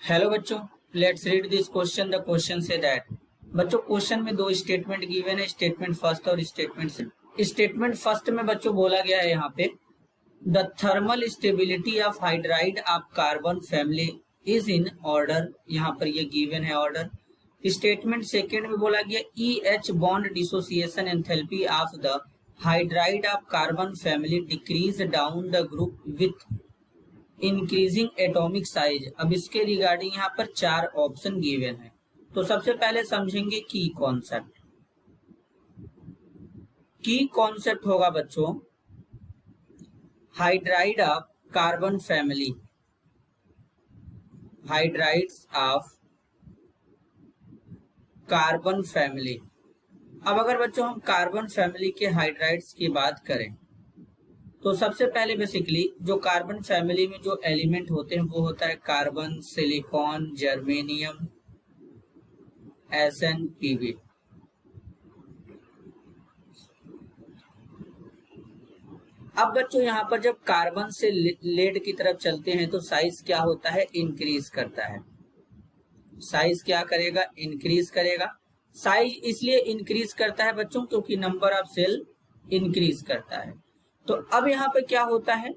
Hello बच्चों, let's read this question. The question say that बच्चों question में दो स्टेटमेंट गिवन है, स्टेटमेंट फर्स्ट और स्टेटमेंट सेकंड। स्टेटमेंट फर्स्ट में बच्चों बोला गया है यहाँ पे the thermal stability of hydride of carbon family is in order. यहाँ पर ये गिवन है ऑर्डर। स्टेटमेंट सेकंड में बोला गया EH bond dissociation enthalpy of the hydride of carbon family decrease down the group with increasing atomic size. अब इसके regarding यहाँ पर चार ऑप्शन गिवन है। तो सबसे पहले समझेंगे की कॉन्सेप्ट। की कॉन्सेप्ट होगा बच्चों hydride of carbon family, hydrides of carbon family. अब अगर बच्चों हम कार्बन फैमिली के हाइड्राइड्स की बात करें तो सबसे पहले बेसिकली जो कार्बन फैमिली में जो एलिमेंट होते हैं वो होता है carbon, silicon, germanium, SN, PB। अब बच्चों यहाँ पर जब कार्बन से लेड की तरफ चलते हैं तो साइज क्या होता है, इंक्रीज करता है। साइज क्या करेगा, इंक्रीज करेगा। साइज इसलिए इंक्रीज करता है बच्चों क्योंकि नंबर ऑफ सेल इंक्रीज करता है। तो अब यहाँ पे क्या होता है,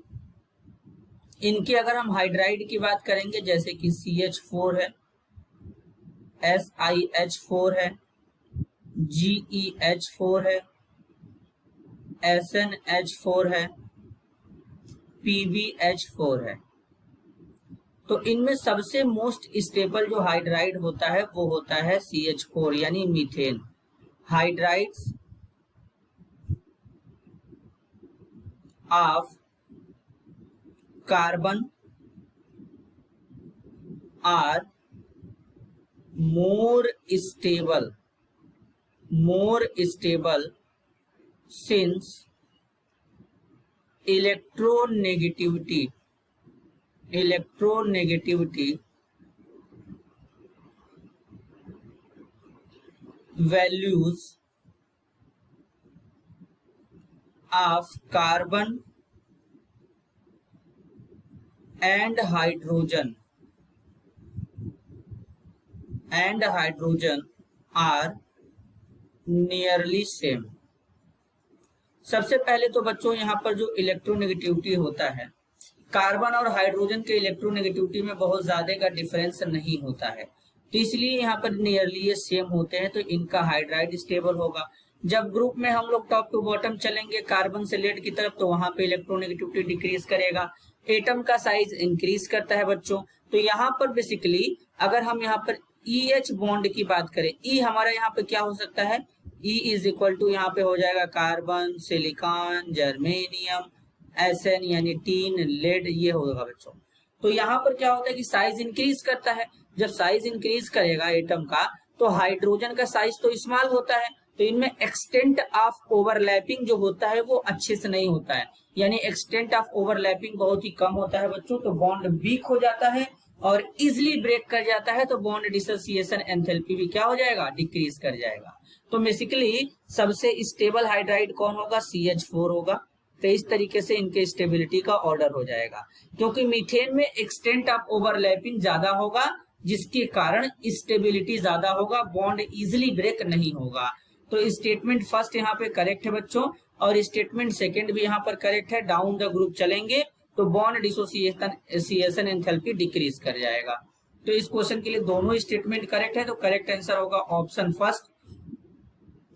इनकी अगर हम हाइड्राइड की बात करेंगे जैसे कि CH4 है, SiH4 है, GeH4 है, SnH4 है, PbH4 है। तो इनमें सबसे मोस्ट स्टेबल जो हाइड्राइड होता है वो होता है CH4 यानी methane. Hydrides of carbon are more stable since electronegativity values of carbon and hydrogen are nearly same। सबसे पहले तो बच्चों यहाँ पर जो इलेक्ट्रोनेगेटिविटी होता है, कार्बन और हाइड्रोजन के इलेक्ट्रोनेगेटिविटी में बहुत ज्यादा का डिफरेंस नहीं होता है, तो इसलिए यहाँ पर नियरली ये सेम होते हैं, तो इनका हाइड्राइड स्टेबल होगा। जब ग्रुप में हम लोग टॉप टू बॉटम चलेंगे कार्बन से लेड की तरफ तो वहां पे इलेक्ट्रोनेगेटिविटी डिक्रीज करेगा, एटम का साइज इंक्रीज करता है बच्चों। तो यहाँ पर बेसिकली अगर हम यहाँ पर EH बॉन्ड की बात करें, E हमारा यहाँ पे क्या हो सकता है, E इज इक्वल टू यहाँ पे हो जाएगा कार्बन, सिलिकॉन, जर्मेनियम, SN यानी टीन, लेड, ये होगा बच्चों। तो यहाँ पर क्या होता है कि साइज इंक्रीज करता है। जब साइज इंक्रीज करेगा एटम का तो हाइड्रोजन का साइज तो स्मॉल होता है, तो इनमें एक्सटेंट ऑफ ओवरलैपिंग जो होता है वो अच्छे से नहीं होता है, यानी एक्सटेंट ऑफ ओवरलैपिंग बहुत ही कम होता है बच्चों। तो बॉन्ड वीक हो जाता है और इजिली ब्रेक कर जाता है, तो बॉन्ड डिसोसिएशन एंथैल्पी भी क्या हो जाएगा, डिक्रीज कर जाएगा। तो बेसिकली सबसे स्टेबल हाइड्राइड कौन होगा, CH4 होगा। तो इस तरीके से इनके स्टेबिलिटी का ऑर्डर हो जाएगा, क्योंकि मीथेन में एक्सटेंट ऑफ ओवरलैपिंग ज्यादा होगा जिसके कारण स्टेबिलिटी ज्यादा होगा, बॉन्ड इजिली ब्रेक नहीं होगा। तो स्टेटमेंट फर्स्ट यहाँ पे करेक्ट है बच्चों, और स्टेटमेंट सेकंड भी यहाँ पर करेक्ट है। डाउन द ग्रुप चलेंगे तो बॉन्ड डिसोसिएशन एंथैल्पी डिक्रीज कर जाएगा। तो इस क्वेश्चन के लिए दोनों स्टेटमेंट करेक्ट है, तो करेक्ट आंसर होगा option first.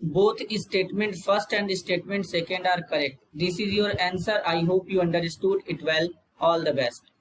Both statement first and statement second are correct. This is your answer. I hope you understood it well. All the best.